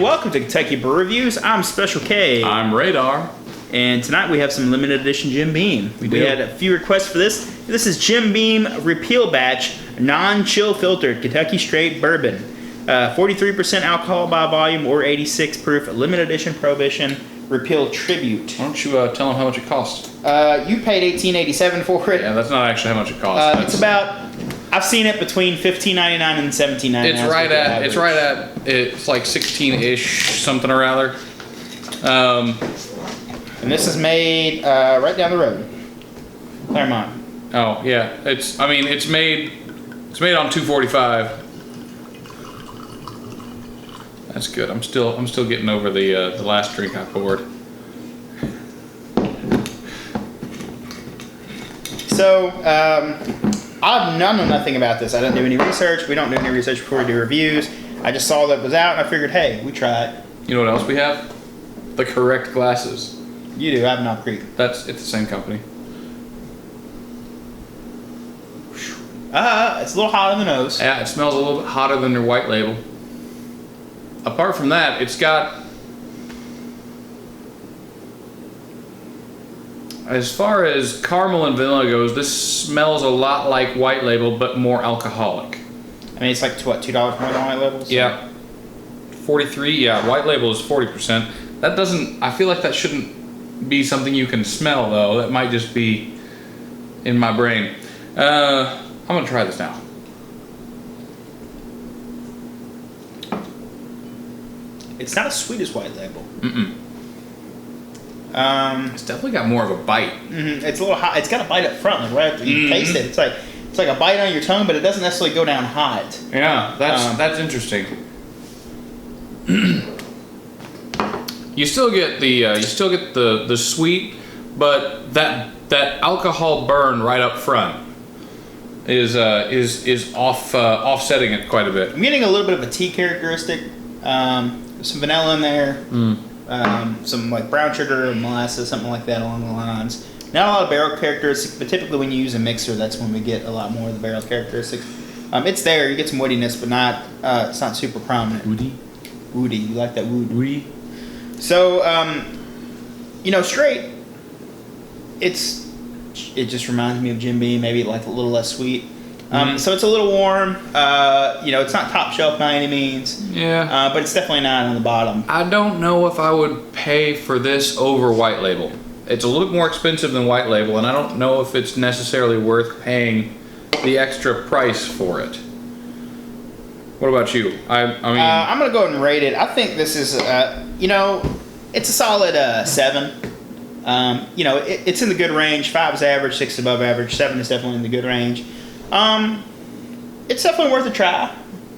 Welcome to Kentucky Brew Reviews. I'm Special K. I'm Radar. And tonight we have some limited edition Jim Beam. We had a few requests for this. This is Jim Beam Repeal Batch, non-chill filtered Kentucky Straight Bourbon. 43% alcohol by volume or 86 proof, limited edition Prohibition Repeal Tribute. Why don't you tell them how much it costs? You paid $18.87 for it. Yeah, that's not actually how much it costs. It's about, I've seen it between $15.99 and $17.99. It's like 16-ish, something or rather. And this is made right down the road, Claremont. Oh yeah, it's made on 245. That's good. I'm still getting over the last drink I poured. So I know nothing about this. I didn't do any research. We don't do any research before we do reviews. I just saw that it was out and I figured, hey, we try it. You know what else we have? The correct glasses. You do. I have Knob Creek. It's the same company. It's a little hot on the nose. Yeah, it smells a little bit hotter than their white label. Apart from that, it's got, as far as caramel and vanilla goes, this smells a lot like white label, but more alcoholic. I mean, it's like, what, $2 more than white label? So. Yeah. 43, yeah, white label is 40%. That doesn't, I feel like that shouldn't be something you can smell, though. That might just be in my brain. I'm gonna try this now. It's not as sweet as white label. It's definitely got more of a bite. It's a little hot. It's got a bite up front, like right after you taste it. It's like a bite on your tongue, but it doesn't necessarily go down hot. Yeah, that's interesting. You still get the sweet, but that alcohol burn right up front is offsetting it quite a bit. I'm getting a little bit of a tea characteristic. Some vanilla in there, some like brown sugar or molasses, something like that along the lines. Not a lot of barrel characteristics, but typically when you use a mixer, that's when we get a lot more of the barrel characteristics. It's there. You get some woodiness, but it's not super prominent. Woody. You like that wood? Woody. So, straight. It just reminds me of Jim Beam, maybe like a little less sweet. So it's a little warm. It's not top shelf by any means. Yeah. But it's definitely not on the bottom. I don't know if I would pay for this over white label. It's a little bit more expensive than white label, and I don't know if it's necessarily worth paying the extra price for it. What about you? I mean, I'm gonna go ahead and rate it. I think this is, it's a solid 7. It's in the good range. 5 is average, 6 is above average, 7 is definitely in the good range. It's definitely worth a try.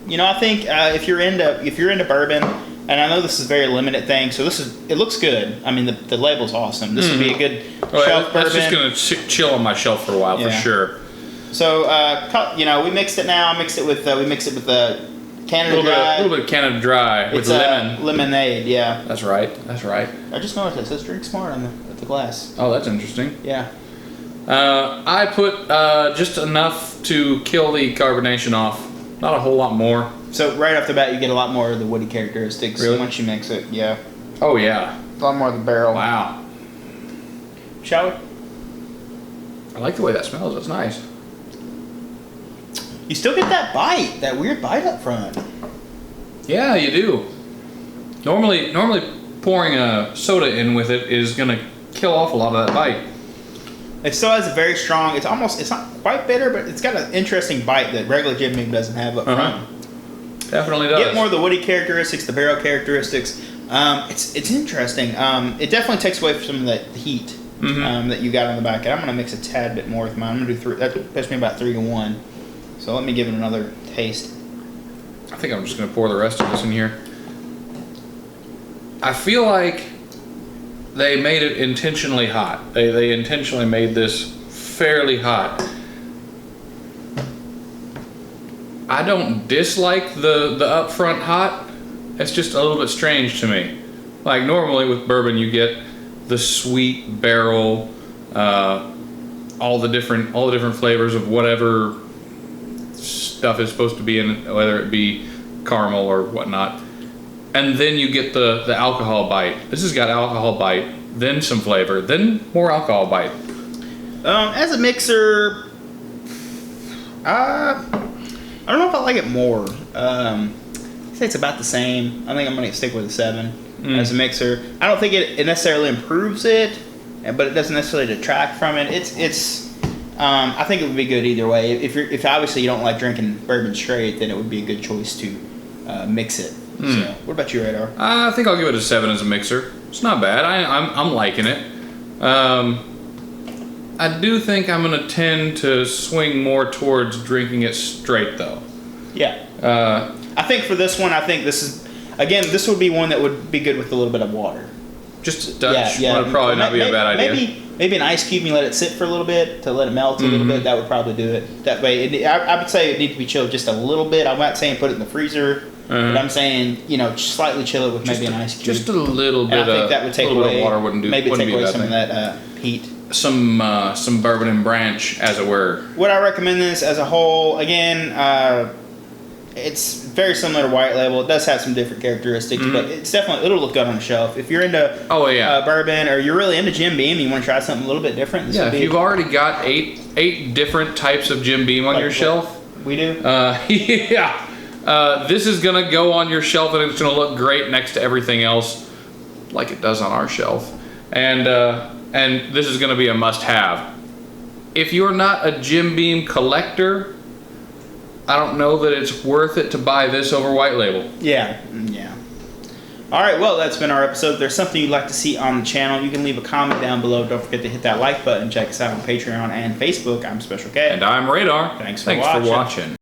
I think if you're into bourbon, and I know this is a very limited thing, so it looks good. I mean, the label's awesome. This would be a good shelf bourbon. That's just gonna chill on my shelf for a while, for sure. So we mixed it now. We mixed it with the Canada Dry. A little bit of Canada Dry with lemon. Lemonade, yeah. That's right. I just noticed it says drink smart on the glass. Oh, that's interesting. Yeah. I put just enough to kill the carbonation off. Not a whole lot more. So right off the bat, you get a lot more of the woody characteristics. Really? Once you mix it, yeah. Oh yeah. A lot more of the barrel. Wow. Shall we? I like the way that smells. That's nice. You still get that bite, that weird bite up front. Yeah, you do. Normally pouring a soda in with it is gonna kill off a lot of that bite. It still has a very strong. It's not quite bitter, but it's got an interesting bite that regular Jim Beam doesn't have up front. Definitely does. Get more of the woody characteristics, the barrel characteristics. It's interesting. It definitely takes away from some of the heat that you got on the back end. I'm gonna mix a tad bit more with mine. I'm gonna do 3. That puts me about 3 to 1. So let me give it another taste. I think I'm just gonna pour the rest of this in here. I feel like they made it intentionally hot. They intentionally made this fairly hot. I don't dislike the upfront hot. It's just a little bit strange to me. Like normally with bourbon you get the sweet barrel, all the different flavors of whatever stuff is supposed to be in it, whether it be caramel or whatnot. and then you get the alcohol bite. This has got alcohol bite, then some flavor, then more alcohol bite. As a mixer, I don't know if I like it more. I'd say it's about the same. I think I'm going to stick with a 7 as a mixer. I don't think it necessarily improves it, but it doesn't necessarily detract from it. I think it would be good either way. If obviously you don't like drinking bourbon straight, then it would be a good choice to mix it. So, what about you, Radar? I think I'll give it a 7 as a mixer. It's not bad. I'm liking it. I do think I'm going to tend to swing more towards drinking it straight, though. Yeah. I think for this one, this would be one that would be good with a little bit of water. Just a touch would probably not be a bad idea. Maybe an ice cube and you let it sit for a little bit to let it melt a little bit. That would probably do it. That way, I would say it needs to be chilled just a little bit. I'm not saying put it in the freezer, but I'm saying slightly chill it with maybe an ice cube. Just a little bit. And I think that would take away water wouldn't be some of that heat. Some bourbon and branch, as it were. Would I recommend this as a whole? Again, it's very similar to White Label. It does have some different characteristics, but it'll look good on the shelf. If you're into bourbon, or you're really into Jim Beam, you want to try something a little bit different. If you've already got eight different types of Jim Beam on your shelf, we do. This is gonna go on your shelf, and it's gonna look great next to everything else, like it does on our shelf. And this is gonna be a must-have. If you're not a Jim Beam collector, I don't know that it's worth it to buy this over White Label. Yeah. All right, well, that's been our episode. If there's something you'd like to see on the channel, you can leave a comment down below. Don't forget to hit that like button. Check us out on Patreon and Facebook. I'm Special K. And I'm Radar. Thanks for watching.